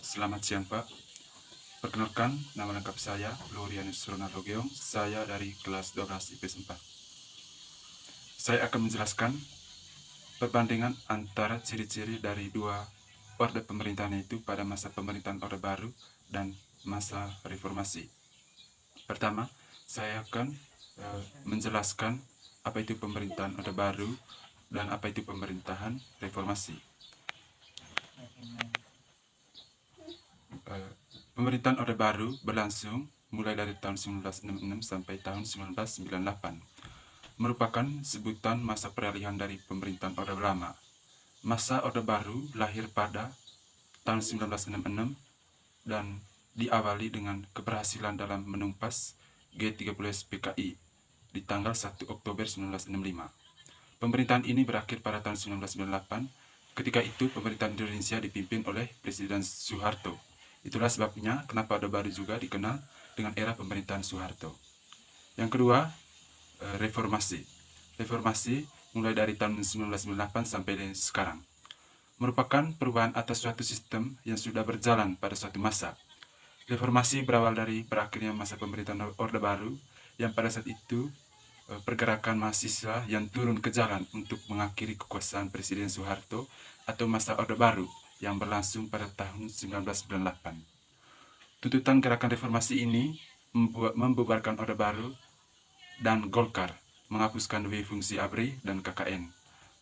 Selamat siang Pak. Perkenalkan, nama lengkap saya Glorianus Ronaldo Geong. Saya dari kelas 12 IPS 4. Saya akan menjelaskan perbandingan antara ciri-ciri dari dua orde pemerintahan itu pada masa pemerintahan Orde Baru dan masa reformasi. Pertama, saya akan menjelaskan apa itu pemerintahan Orde Baru dan apa itu pemerintahan reformasi. Pemerintahan Orde Baru berlangsung mulai dari tahun 1966 sampai tahun 1998. Merupakan sebutan masa peralihan dari pemerintahan Orde Lama. Masa Orde Baru lahir pada tahun 1966 dan diawali dengan keberhasilan dalam menumpas G30S PKI di tanggal 1 Oktober 1965. Pemerintahan ini berakhir pada tahun 1998. Ketika itu pemerintahan Indonesia dipimpin oleh Presiden Soeharto. Itulah sebabnya kenapa Orde Baru juga dikenal dengan era pemerintahan Soeharto. Yang kedua, reformasi. Reformasi mulai dari tahun 1998 sampai sekarang. Merupakan perubahan atas suatu sistem yang sudah berjalan pada suatu masa. Reformasi berawal dari berakhirnya masa pemerintahan Orde Baru yang pada saat itu pergerakan mahasiswa yang turun ke jalan untuk mengakhiri kekuasaan Presiden Soeharto atau masa Orde Baru yang berlangsung pada tahun 1998. Tuntutan gerakan reformasi ini membubarkan Orde Baru dan Golkar, menghapuskan dua fungsi ABRI dan KKN,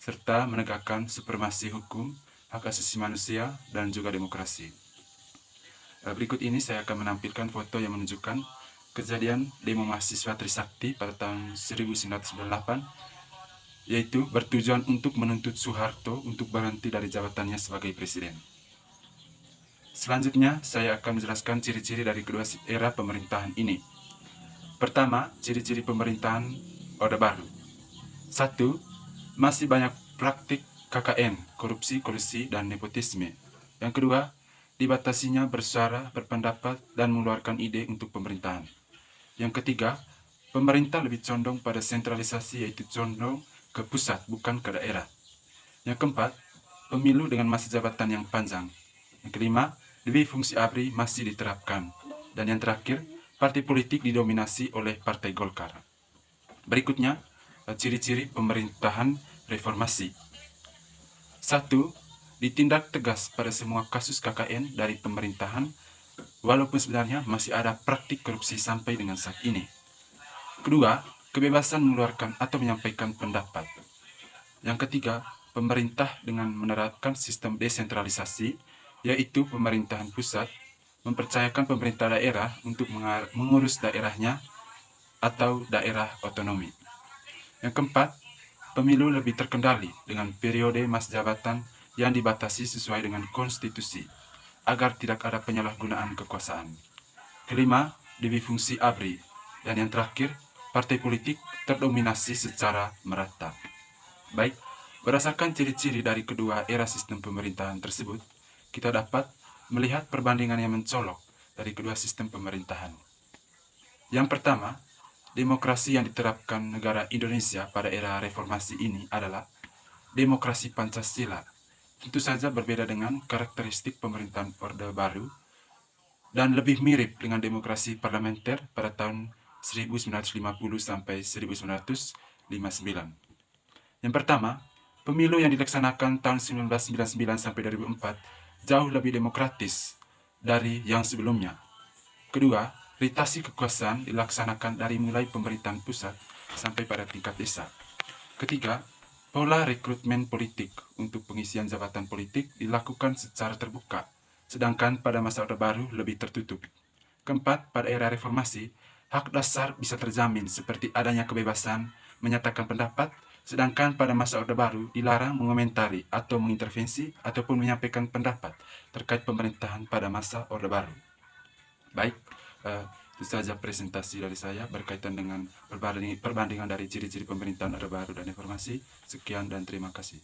serta menegakkan supremasi hukum, hak asasi manusia, dan juga demokrasi. Berikut ini saya akan menampilkan foto yang menunjukkan kejadian demo mahasiswa Trisakti pada tahun 1998, yaitu bertujuan untuk menuntut Soeharto untuk berhenti dari jabatannya sebagai presiden. Selanjutnya, saya akan menjelaskan ciri-ciri dari kedua era pemerintahan ini. Pertama, ciri-ciri pemerintahan Orde Baru. 1. Masih banyak praktik KKN, korupsi, kolusi, dan nepotisme. Yang kedua, dibatasinya bersuara, berpendapat, dan mengeluarkan ide untuk pemerintahan. Yang ketiga, pemerintah lebih condong pada sentralisasi, yaitu condong ke pusat, bukan ke daerah. Yang keempat, pemilu dengan masa jabatan yang panjang. Yang kelima, dua fungsi ABRI masih diterapkan. Dan yang terakhir, partai politik didominasi oleh Partai Golkar. Berikutnya, ciri-ciri pemerintahan reformasi. 1. Ditindak tegas pada semua kasus KKN dari pemerintahan, walaupun sebenarnya masih ada praktik korupsi sampai dengan saat ini. Kedua, kebebasan mengeluarkan atau menyampaikan pendapat. Yang ketiga, pemerintah dengan menerapkan sistem desentralisasi, yaitu pemerintahan pusat mempercayakan pemerintah daerah untuk mengurus daerahnya atau daerah otonomi. Yang keempat, pemilu lebih terkendali dengan periode masa jabatan yang dibatasi sesuai dengan konstitusi, agar tidak ada penyalahgunaan kekuasaan. Kelima, dua fungsi ABRI. Dan yang terakhir, partai politik terdominasi secara merata. Baik, berdasarkan ciri-ciri dari kedua era sistem pemerintahan tersebut, kita dapat melihat perbandingan yang mencolok dari kedua sistem pemerintahan. Yang pertama, demokrasi yang diterapkan negara Indonesia pada era reformasi ini adalah demokrasi Pancasila. Tentu saja berbeda dengan karakteristik pemerintahan Orde Baru dan lebih mirip dengan demokrasi parlementer pada tahun 1950 sampai 1959. Yang pertama, pemilu yang dilaksanakan tahun 1999 sampai 2004 jauh lebih demokratis dari yang sebelumnya. Kedua, rotasi kekuasaan dilaksanakan dari mulai pemerintahan pusat sampai pada tingkat desa. Ketiga, pola rekrutmen politik untuk pengisian jabatan politik dilakukan secara terbuka, sedangkan pada masa Orde Baru lebih tertutup. Keempat, pada era reformasi, hak dasar bisa terjamin seperti adanya kebebasan menyatakan pendapat, sedangkan pada masa Orde Baru dilarang mengomentari atau mengintervensi ataupun menyampaikan pendapat terkait pemerintahan pada masa Orde Baru. Baik, itu saja presentasi dari saya berkaitan dengan perbandingan dari ciri-ciri pemerintahan Orde Baru dan reformasi. Sekian dan terima kasih.